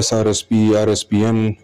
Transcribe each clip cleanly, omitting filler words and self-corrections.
SRSP, RSPN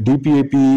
DPAP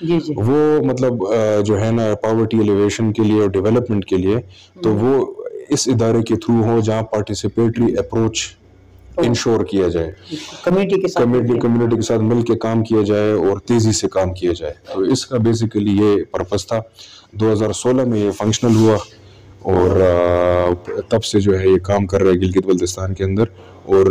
جی جی وہ مطلب جو ہے نا پاورٹی ایلیویشن کے لیے اور ڈیولپمنٹ کے لیے، تو وہ اس ادارے کے تھرو ہو جہاں پارٹیسپیٹری اپروچ انشور کیا جائے، کمیونٹی کے ساتھ مل کے کام کیا جائے اور تیزی سے کام کیا جائے. تو اس کا بیسیکلی یہ پرپس تھا. 2016 میں یہ فنکشنل ہوا اور تب سے جو ہے یہ کام کر رہا ہے گلگت بلتستان کے اندر، اور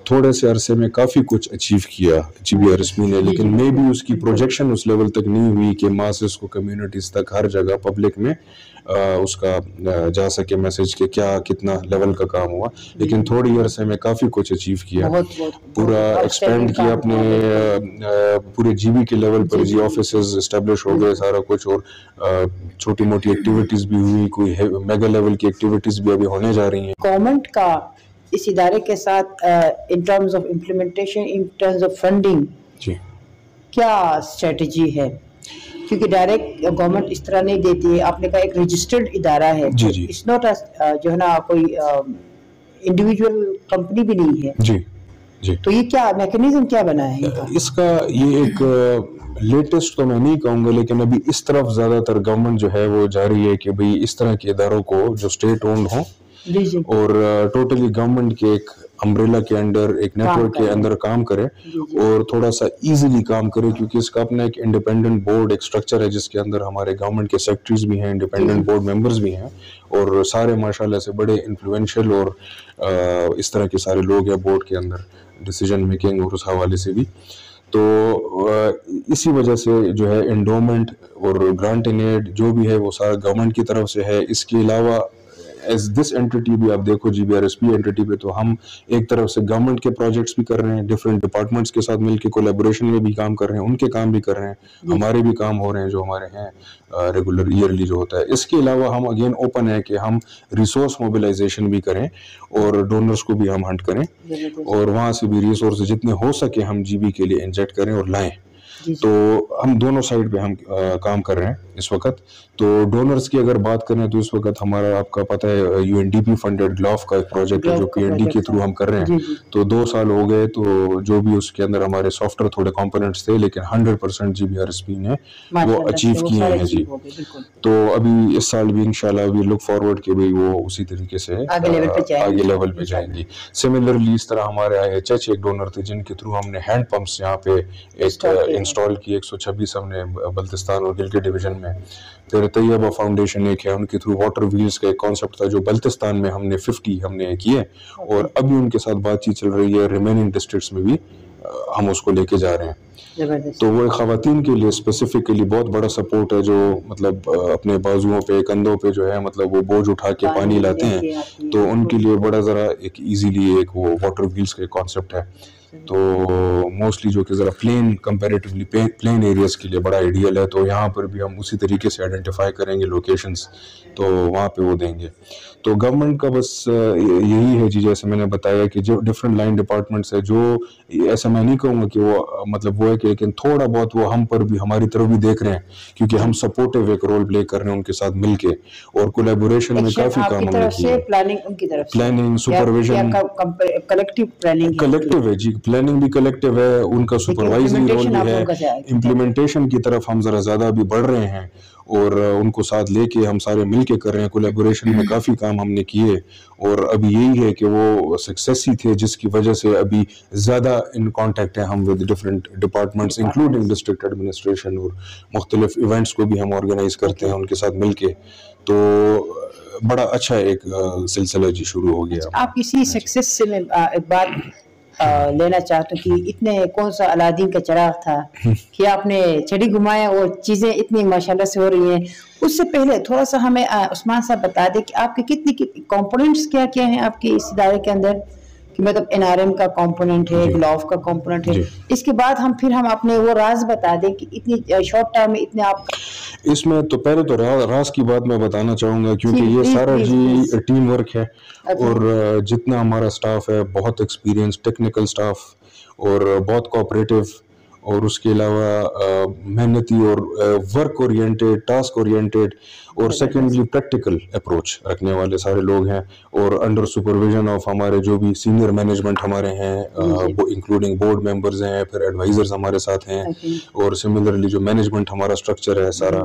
تھوڑے سے عرصے میں کافی کچھ اچیو کیا GBRSP نے، لیکن میں بھی اس کی پروجیکشن اس لیول تک نہیں ہوئی کہ ماسز کو، کمیونٹیز تک، ہر جگہ پبلک میں اس کا جا سکے میسج کہ کیا کتنا لیول کا کام ہوا. لیکن تھوڑی عرصے میں کافی کچھ اچیو کیا، پورا ایکسپینڈ کیا اپنے پورے GB کے لیول پر. جی آفیسز اسٹیبلش ہو گئے سارا کچھ، اور چھوٹی موٹی ایکٹیویٹیز بھی ہوئی، کوئی میگا لیول کی ایکٹیویٹیز بھی ابھی ہونے جا رہی ہیں. گورنمنٹ کا اس ادارے کے ساتھ in terms of implementation, in terms of funding, جی کیا اسٹریٹجی ہے؟ کیونکہ ڈائریکٹ گورنمنٹ اس طرح نہیں دیتی ہے. آپ نے کہا ایک رجسٹرڈ ادارہ ہے، اٹس ناٹ جو ہے نا کوئی انڈیویجول کمپنی بھی نہیں ہے. جی جی. تو یہ کیا میکینزم کیا بنا ہے اس کا؟ یہ ایک لیٹسٹ تو میں نہیں کہوں گا، لیکن ابھی اس طرف زیادہ تر گورنمنٹ جو ہے وہ جا رہی ہے کہ بھئی اس طرح کے اداروں کو جو اسٹیٹ اونڈ ہوں اور ٹوٹلی گورنمنٹ کے ایک امبریلا کے انڈر، ایک نیٹ ورک کے اندر کام کرے اور تھوڑا سا ایزیلی کام کرے، کیونکہ اس کا اپنا ایک انڈیپینڈنٹ بورڈ، ایک سٹرکچر ہے جس کے اندر ہمارے گورنمنٹ کے سیکرٹریز بھی ہیں، انڈیپینڈنٹ بورڈ ممبرز بھی ہیں، اور سارے ماشاءاللہ سے بڑے انفلوئنشل اور اس طرح کے سارے لوگ ہیں بورڈ کے اندر، ڈیسیجن میکنگ اور اس حوالے سے بھی. تو اسی وجہ سے جو ہے انڈومنٹ اور گرانٹ ان ایڈ جو بھی ہے وہ سارا گورنمنٹ کی طرف سے ہے. اس کے علاوہ ایز دس اینٹی بھی آپ دیکھو GBRSP اینٹی پہ، تو ہم ایک طرف سے گورنمنٹ کے پروجیکٹس بھی کر رہے ہیں، ڈفرینٹ ڈپارٹمنٹس کے ساتھ مل کے کولیبوریشن میں بھی کام کر رہے ہیں، ان کے کام بھی کر رہے ہیں، ہمارے بھی کام ہو رہے ہیں جو ہمارے ہیں ریگولر ایئرلی جو ہوتا ہے. اس کے علاوہ ہم اگین اوپن ہے کہ ہم ریسورس موبلائزیشن بھی کریں اور ڈونرز کو بھی ہم ہنٹ کریں، اور وہاں سے بھی ریسورس جتنے ہو سکے ہم GB کے لیے انجیکٹ کریں اور لائیں. تو ہم دونوں سائڈ پہ ہم کام کر رہے ہیں اس وقت. تو ڈونرز کی اگر بات کریں تو اس وقت ہمارا، آپ کا پتہ ہے، UNDP فنڈڈ گلوف کا ایک پروجیکٹ ہے جو PND کے تھرو ہم کر رہے ہیں. تو 2 سال ہو گئے، تو جو بھی اس کے اندر ہمارے سافٹ ویئر تھوڑے کمپوننٹس تھے، لیکن 100% GBRSP نے وہ اچیو کیے ہیں. جی. تو ابھی اس سال بھی انشاءاللہ وی لک فارورڈ کہ بھئی وہ اسی طریقے سے آگے لیول پہ جائیں گی. سملرلی اس طرح ہمارے IHH ایک ڈونر تھے جن کے تھرو ہم نے ہینڈ پمپس یہاں پہ ایک انسٹال کی، 126 ہم نے بلتستان اور گلگت ڈویژن میں. پھر طیبہ فاؤنڈیشن ایک ہے، ان کے تھرو واٹر ویلز کا ایک کانسیپٹ تھا جو بلتستان میں ہم نے 50 ہم نے کیے، اور ابھی ان کے ساتھ بات چیت چل رہی ہے ریمیننگ ڈسٹرکٹس میں بھی ہم اس کو لے کے جا رہے ہیں. تو وہ خواتین کے لیے اسپیسیفکلی بہت بڑا سپورٹ ہے، جو مطلب اپنے بازوؤں پہ، کندھوں پہ جو ہے مطلب وہ بوجھ اٹھا کے پانی لاتے ہیں، تو ان کے لیے بڑا ذرا ایک ایزیلی ایک وہ واٹر ویلز کا ایک کانسیپٹ ہے. تو موسٹلی جو کہ ذرا پلین کمپیریٹیولی پلین ایریاز کے لیے بڑا آئیڈیل ہے. تو یہاں پر بھی ہم اسی طریقے سے آئیڈینٹیفائی کریں گے لوکیشنز، تو وہاں پہ وہ دیں گے. تو گورنمنٹ کا بس یہی ہے جی، جیسے میں نے بتایا کہ جو ڈفرینٹ لائن ڈپارٹمنٹس ہے، جو ایسا میں نہیں کہوں گا کہ وہ مطلب وہ ہے کہ، لیکن تھوڑا بہت وہ ہم پر بھی، ہماری طرف بھی دیکھ رہے ہیں، کیونکہ ہم سپورٹیو ایک رول پلے کر رہے ہیں ان کے ساتھ مل کے، اور کولیبوریشن میں کافی کام ہم نے کیا. پلاننگ، سپرویژن، کلیکٹیو ہے جی، پلاننگ بھی کلیکٹیو ہے، ان کا سپروائزری رول بھی ہے. امپلیمنٹیشن کی طرف ہم ذرا زیادہ بھی بڑھ رہے ہیں، اور ان کو ساتھ لے کے ہم سارے مل کے کر رہے ہیں. کولیبوریشن میں کافی کام ہم نے کیے، اور ابھی یہی ہے کہ وہ سکسیس ہی تھے جس کی وجہ سے ابھی زیادہ ان کانٹیکٹ ہیں ہم with different departments including district administration, اور مختلف ایونٹس کو بھی ہم آرگنائز کرتے ہیں ان کے ساتھ مل کے. تو بڑا اچھا ایک سلسلہ جی شروع ہو گیا. آپ اسی سکسیس سے میں ایک بات لینا چاہتا ہوں کہ اتنے کون سا الادین کا چراغ تھا کہ آپ نے چھڑی گھمایا اور چیزیں اتنی ماشاءاللہ سے ہو رہی ہیں. اس سے پہلے تھوڑا سا ہمیں عثمان صاحب بتا دیں کہ آپ کے کتنی کمپوننٹس کیا کیا ہیں آپ کے اس ادارے کے اندر، کہ مطلب NRM کا کمپوننٹ ہے، گلوف کا کمپوننٹ ہے. اس کے بعد پھر ہم اپنے وہ راز بتا دیں کہ اتنی شارٹ ٹائم میں اتنے آپ اس میں. تو پہلے تو راز کی بات میں بتانا چاہوں گا، کیونکہ یہ سارا جی ٹیم ورک ہے، اور جتنا ہمارا سٹاف ہے بہت ایکسپیرینس ٹیکنیکل سٹاف، اور بہت کوآپریٹیو، اور اس کے علاوہ محنتی اور ورک اورینٹیڈ, ٹاسک اورینٹیڈ اور سیکنڈلی پریکٹیکل اپروچ رکھنے والے سارے لوگ ہیں. اور انڈر سپرویژن آف ہمارے جو بھی سینئر مینجمنٹ ہمارے ہیں, انکلوڈنگ بورڈ ممبرز ہیں, پھر ایڈوائزرز ہمارے ساتھ ہیں, اور سملرلی جو مینجمنٹ ہمارا اسٹرکچر ہے سارا,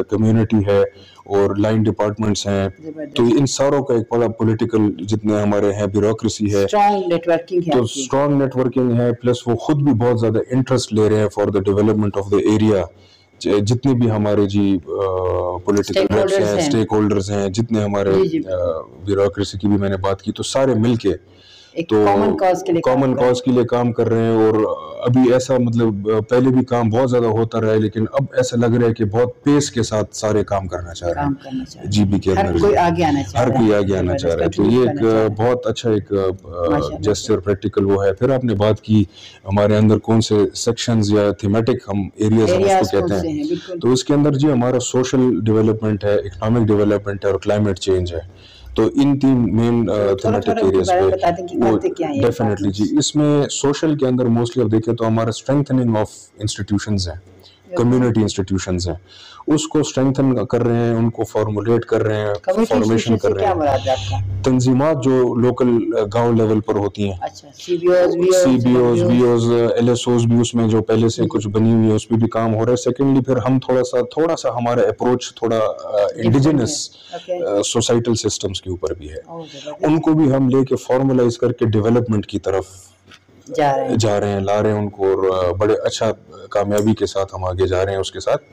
کمیونٹی ہے اور لائن ڈپارٹمنٹس ہیں. تو ان ساروں کا ایک بڑا پولیٹیکل جتنے ہمارے ہیں بیوروکریسی ہے, تو اسٹرانگ نیٹ ورکنگ ہے, پلس وہ خود بھی بہت زیادہ انٹرسٹ لے رہے ہیں for the development of the area. جتنے بھی ہمارے پولیٹیکل ریپس ہیں, اسٹیک ہولڈرز ہیں, جتنے ہمارے بیوروکریسی کی بھی میں نے بات کی, تو سارے مل کے تو کامن کاز کے لیے کام کر رہے ہیں. اور ابھی ایسا مطلب پہلے بھی کام بہت زیادہ ہوتا رہا ہے, لیکن اب ایسا لگ رہا ہے کہ بہت پیس کے ساتھ سارے کام کرنا چاہ رہے ہیں جی بی کے اندر, ہر کوئی آگے آنا چاہ رہا ہے. تو یہ ایک بہت اچھا ایک جیسچر پریکٹیکل وہ ہے. پھر آپ نے بات کی ہمارے اندر کون سے سیکشنز یا تھیمیٹک ہم ایریاز ہم اس کو کہتے ہیں, تو اس کے اندر جی ہمارا سوشل ڈیولپمنٹ ہے, اکنامک ڈیولپمنٹ ہے اور کلائمیٹ چینج ہے. تو ان تین مین تھیمیٹک ایریاز پہ ڈیفینیٹلی جی. اس میں سوشل کے اندر موسٹلی آپ دیکھیں تو ہمارا اسٹرینتھننگ آف انسٹیٹیوشنز ہیں, کمیونٹی انسٹیٹیوشنز ہیں, اس کو اسٹرینتھن کر رہے ہیں, ان کو فارمولیٹ کر رہے ہیں, فارمیشن کر رہے ہیں. تنظیمات جو لوکل گاؤں لیول پر ہوتی ہیں, سی بی اوز, وی اوز, ایل ایس اوز بھی اس میں جو پہلے سے کچھ بنی ہوئی ہے اس پہ بھی کام ہو رہا ہے. سیکنڈلی پھر ہم تھوڑا سا ہمارا اپروچ تھوڑا انڈیجنس سوسائٹل سسٹمز کے اوپر بھی ہے, ان کو بھی ہم لے کے فارملائز کر کے ڈیولپمنٹ کی طرف جا رہے ہیں, لا رہے ہیں ان کو, اور بڑے اچھا کامیابی کے ساتھ ہم آگے جا رہے ہیں اس کے ساتھ.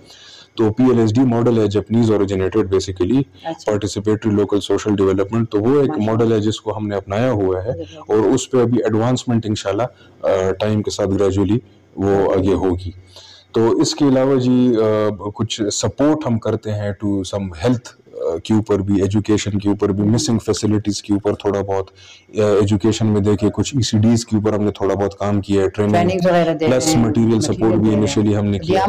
تو P L S D model ہے Japanese originated basically participatory local social development. تو وہ ایک ماڈل ہے جس کو ہم نے اپنایا ہوا ہے, اور اس پہ ابھی ایڈوانسمنٹ انشاءاللہ ٹائم کے ساتھ گریجولی وہ آگے ہوگی. تو اس کے علاوہ جی کچھ سپورٹ ہم کرتے ہیں ٹو سم ہیلتھ کے اوپر بھی, ایجوکیشن کے اوپر بھی, مسنگ فیسلٹیز کے اوپر تھوڑا بہت, ایجوکیشن میں دیکھیں کچھ ای سی ڈیز کے اوپر ہم نے تھوڑا بہت کام کیا ہے, ٹریننگ پلس مٹیریل سپورٹ بھی انیشیلی ہم نے کیا.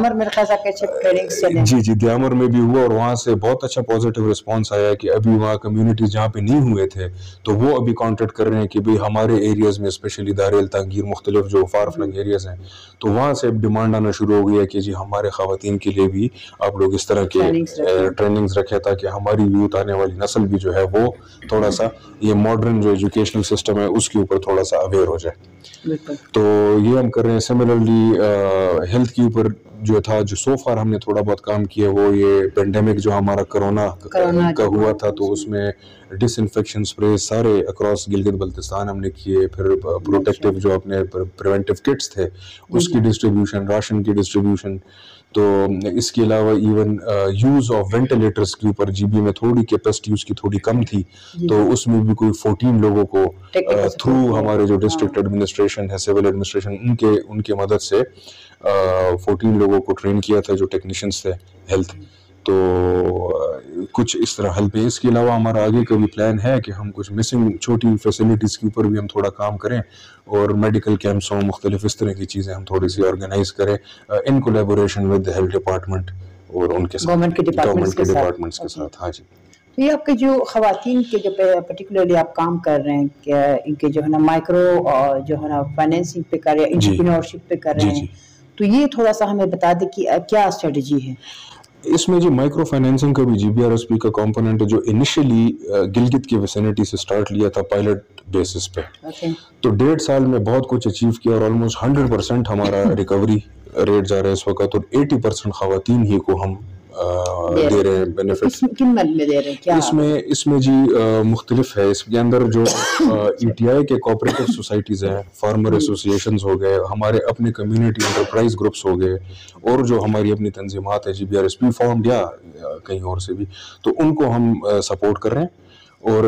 جی جی دیامر میں بھی ہوا, اور وہاں سے بہت اچھا پازیٹیو رسپانس آیا کہ ابھی وہاں کمیونٹیز جہاں پہ نہیں ہوئے تھے تو وہ ابھی کانٹیکٹ کر رہے ہیں کہ بھئی ہمارے ایریاز میں اسپیشلی دار التنگیر مختلف جو فار فلنگ ایریاز ہیں, تو وہاں سے ڈیمانڈ آنا شروع ہو گئی ہے کہ جی ہمارے خواتین کے لیے بھی آپ لوگ اس طرح کے ٹریننگز رکھیں تاکہ ہماری یوتھ آنے والی نسل بھی جو ہے وہ تھوڑا سا یہ ماڈرن جو ایجوکیشنل سسٹم ہے اس کے اوپر تھوڑا سا اویئر ہو جائے. تو یہ ہم کر رہے ہیں. سملرلی ہیلتھ کے اوپر جو تھا, جو سو فار ہم نے تھوڑا بہت کام کیا وہ یہ پینڈیمک جو ہمارا کرونا کا ہوا تھا, تو اس میں ڈس انفیکشن اسپرے سارے اکراس گلگت بلتستان ہم نے کیے. پھر پروٹیکٹیو جو اپنے پریونٹیو کٹس تھے اس کی ڈسٹریبیوشن, راشن کی ڈسٹریبیوشن. تو اس کے علاوہ ایون یوز آف وینٹیلیٹرز کے اوپر جی بی میں تھوڑی کیپیسٹی اس کی تھوڑی کم تھی, تو اس میں بھی کوئی 14 لوگوں کو تھرو ہمارے جو ڈسٹرکٹ ایڈمنسٹریشن ہے, سول ایڈمنسٹریشن, ان کے مدد سے 14 لوگوں کو ٹرین کیا تھا جو ٹیکنیشینز تھے ہیلتھ. تو کچھ اس طرح ہیلپ ہے. اس کے علاوہ ہمارا آگے کا بھی پلان ہے کہ ہم کچھ مسنگ چھوٹی فیسلٹیز کے اوپر بھی ہم تھوڑا کام کریں, اور میڈیکل کیمپس ہوں, مختلف اس طرح کی چیزیں ہم تھوڑی سی آرگنائز کریں ان کولیبوریشن ود ہیلتھ ڈپارٹمنٹ اور ان کے ساتھ گورنمنٹ کے ڈپارٹمنٹس کے ساتھ. ہاں جی. تو یہ آپ کے جو خواتین کے جو پرٹیکولرلی آپ کام کر رہے ہیں کہ ان کے جو ہے نا مائکرو اور جو ہے نا فائنینسنگ پہ کر رہے ہیں, انٹرپرینورشپ پہ کر رہے ہیں, تو یہ تھوڑا سا ہمیں بتا دیں کہ کیا اسٹریٹجی ہے اس میں. جی مائکرو فائنینسنگ کا بھی G B R S P کا کمپوننٹ ہے جو انیشلی گلگت کی ویسینٹی سے سٹارٹ لیا تھا پائلٹ بیسس پہ. تو 1.5 سال میں بہت کچھ اچیو کیا, اور آلموسٹ 100% ہمارا ریکوری ریٹ جا رہا ہے اس وقت, اور 80% خواتین ہی کو ہم دے رہے ہیں بینیفٹ. کن مد میں دے رہے ہیں کیا اس میں جی مختلف ہے. اس کے اندر جو ای ٹی آئی کے کوآپریٹو سوسائٹیز ہیں, فارمر ایسوسیشنز ہو گئے, ہمارے اپنے کمیونٹی انٹرپرائز گروپس ہو گئے, اور جو ہماری اپنی تنظیمات ہیں G B R S P formed یا کہیں اور سے بھی, تو ان کو ہم سپورٹ کر رہے ہیں. اور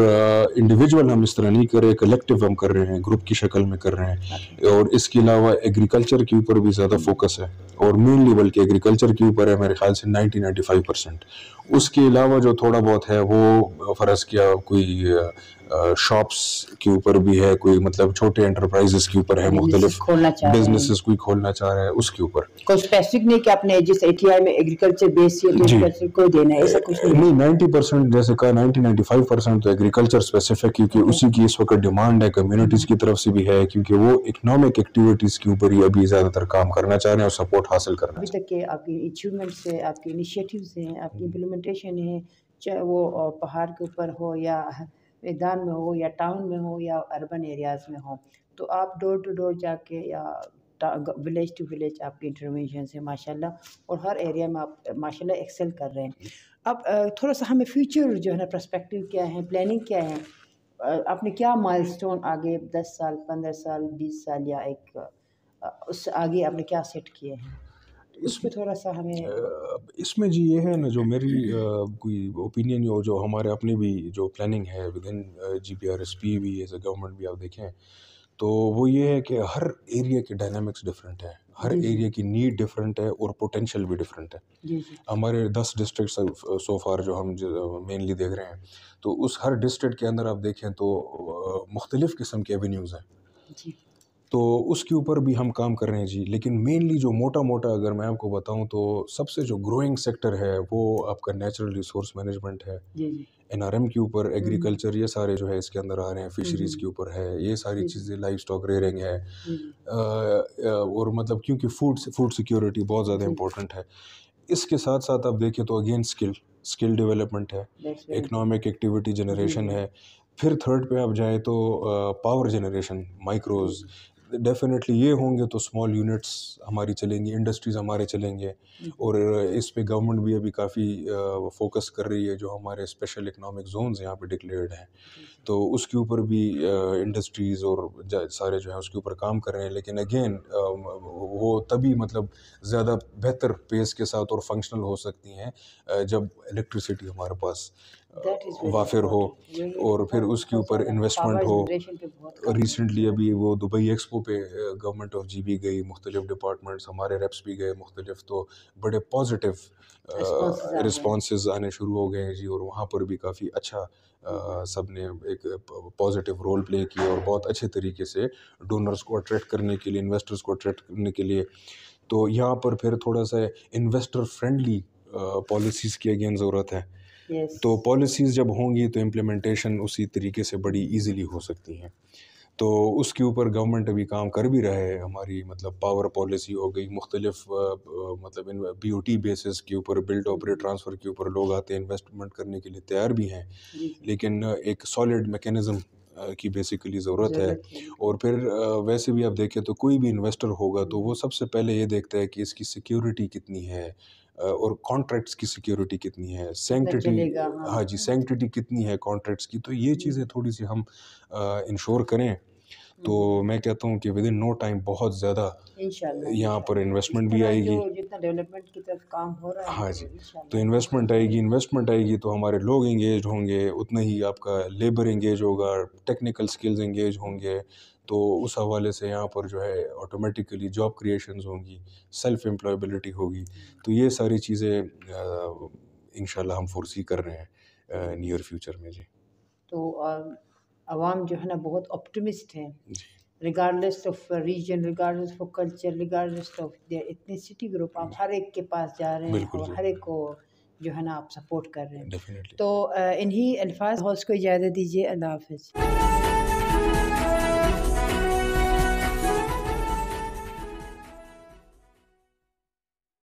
انڈیویجول ہم اس طرح نہیں کر رہے, کلیکٹیو ہم کر رہے ہیں, گروپ کی شکل میں کر رہے ہیں. اور اس کے علاوہ ایگریکلچر کے اوپر بھی زیادہ فوکس ہے, اور مینلی بلکہ ایگریکلچر کے اوپر ہے میرے خیال سے 90-95%. اس کے علاوہ جو تھوڑا بہت ہے وہ فرض کیا کوئی شاپس کے اوپر بھی ہے, کوئی مطلب چھوٹے انٹرپرائزز کے اوپر ہے, مختلف بزنسز کوئی کھولنا چاہ رہا ہے اس کے اوپر. کوئی اسپیسیفک نہیں کہ آپ نے جس ATI میں ایگریکلچر بیس یا ایگریکلچر کو دینا ہے, ایسا کچھ نہیں. 90% جیسے کہا 90-95% تو ایگریکلچر اسپیسیفک, کیونکہ اسی کی اس وقت ڈیمانڈ ہے, کمیونٹیز کی طرف سے بھی ہے, کیونکہ وہ اکنامک ایکٹیویٹیز کے اوپر ہی ابھی زیادہ تر کام کرنا چاہ رہے ہیں اور سپورٹ حاصل کرنا ابھی تک کہ آپ کی اچیومنٹس ہیں, آپ کی انیشیٹیوز ہیں, آپ کی امپلیمنٹیشن ہے, چاہے وہ پہاڑ کے اوپر ہو یا میدان میں ہو یا ٹاؤن میں ہو یا اربن ایریاز میں ہو, تو آپ ڈور ٹو ڈور جا کے یا ولیج ٹو ولیج آپ کی انٹروینشنس ہیں ماشاء اللہ, اور ہر ایریا میں آپ ماشاء اللہ ایکسل کر رہے ہیں. اب تھوڑا سا ہمیں فیوچر جو ہے نا پرسپیکٹیو کیا ہے, پلاننگ کیا ہے, آپ نے کیا مائل سٹون آگے 10 سال 15 سال 20 سال یا ایک اس سے آگے آپ نے کیا سیٹ کیے ہیں, اس پہ تھوڑا سا ہمیں. اس میں جی یہ ہے نا, جو میری کوئی اوپینین جو ہمارے اپنی بھی جو پلاننگ ہے ود ان GPRSP بھی ایز اے گورنمنٹ بھی آپ دیکھیں تو وہ یہ ہے کہ ہر ایریا کے ڈائنامکس ڈفرینٹ ہے, ہر ایریا کی نیڈ ڈفرینٹ ہے اور پوٹینشیل بھی ڈفرینٹ ہے. ہمارے 10 ڈسٹرکٹس سو فار جو ہم مینلی دیکھ رہے ہیں, تو اس ہر ڈسٹرکٹ کے اندر آپ دیکھیں تو مختلف قسم کے ایونیوز ہیں, تو اس کے اوپر بھی ہم کام کر رہے ہیں جی. لیکن مینلی جو موٹا اگر میں آپ کو بتاؤں تو سب سے جو گروئنگ سیکٹر ہے وہ آپ کا نیچرل ریسورس مینجمنٹ ہے, NRM کے اوپر, ایگریکلچر, یہ سارے جو ہے اس کے اندر آ رہے ہیں, فشریز کے اوپر ہے, یہ ساری چیزیں, لائف اسٹاک ریئرنگ ہے, اور مطلب کیونکہ فوڈ سیکیورٹی بہت زیادہ امپورٹنٹ ہے. اس کے ساتھ ساتھ آپ دیکھیں تو اگین اسکل ڈیولپمنٹ ہے, اکنامک ایکٹیویٹی جنریشن ہے. پھر تھرڈ پہ آپ جائیں تو پاور جنریشن, مائکروز ڈیفینیٹلی یہ ہوں گے تو اسمال یونٹس ہماری چلیں گی, انڈسٹریز ہمارے چلیں گے, اور اس پہ گورنمنٹ بھی ابھی کافی فوکس کر رہی ہے. جو ہمارے اسپیشل اکنامک زونز یہاں پہ ڈکلیئرڈ ہیں تو اس کے اوپر بھی انڈسٹریز اور سارے جو ہیں اس کے اوپر کام کر رہے ہیں. لیکن اگین وہ تبھی مطلب زیادہ بہتر پیس کے ساتھ اور فنکشنل ہو سکتی ہیں جب الیکٹریسٹی ہمارے پاس وافر ہو, اور پھر اس کے اوپر انویسٹمنٹ ہو. ریسنٹلی ابھی وہ دبئی ایکسپو پہ گورنمنٹ آف GB گئی, مختلف ڈپارٹمنٹس, ہمارے ریپس بھی گئے مختلف, تو بڑے پازیٹیو رسپانسز آنے شروع ہو گئے ہیں جی. اور وہاں پر بھی کافی اچھا سب نے ایک پازیٹیو رول پلے کیا, اور بہت اچھے طریقے سے ڈونرز کو اٹریکٹ کرنے کے لیے, انویسٹرز کو اٹریکٹ کرنے کے لیے. تو یہاں پر پھر تھوڑا سا انویسٹر فرینڈلی پالیسیز کی اگین ضرورت ہے. تو پالیسیز جب ہوں گی تو امپلیمنٹیشن اسی طریقے سے بڑی ایزیلی ہو سکتی ہیں. تو اس کے اوپر گورنمنٹ ابھی کام کر بھی رہا ہے. ہماری مطلب پاور پالیسی ہو گئی, مختلف مطلب BOT بیسز کے اوپر, بلڈ آپریٹ ٹرانسفر کے اوپر لوگ آتے ہیں, انویسٹمنٹ کرنے کے لیے تیار بھی ہیں, لیکن ایک سالڈ میکینزم کی بیسیکلی ضرورت ہے. اور پھر ویسے بھی آپ دیکھیں تو کوئی بھی انویسٹر ہوگا تو وہ سب سے پہلے یہ دیکھتا ہے کہ اس کی سیکیورٹی کتنی ہے, اور کانٹریکٹس کی سیکیورٹی کتنی ہے, سینکٹٹی, ہاں جی, سینکٹٹی کتنی ہے کانٹریکٹس کی. تو یہ چیزیں تھوڑی سی ہم انشور کریں تو میں کہتا ہوں کہ ود ان نو ٹائم بہت زیادہ یہاں پر انویسٹمنٹ بھی آئے گی. جتنا ڈیولپمنٹ کی طرف کام ہو رہا ہے, ہاں جی, تو انویسٹمنٹ آئے گی تو ہمارے لوگ انگیج ہوں گے, اتنا ہی آپ کا لیبر انگیج ہوگا, ٹیکنیکل سکلز انگیج ہوں گے. تو اس حوالے سے یہاں پر جو ہے آٹومیٹیکلی جاب کریشنز ہوں گی, سیلف امپلائبلٹی ہوگی. تو یہ ساری چیزیں انشاءاللہ ہم فورسی کر رہے ہیں نیئر فیوچر میں جی. تو عوام جو ہے نا بہت آپٹمسٹ ہیں, regardless of region, regardless of culture, regardless of their ethnicity group, آپ ہر ایک کے پاس جا رہے ہیں اور ہر ایک کو جو ہے نا آپ سپورٹ کر رہے ہیں. تو انہی الفاظ ہوسٹ کو اجازت دیجیے. اللہ حافظ.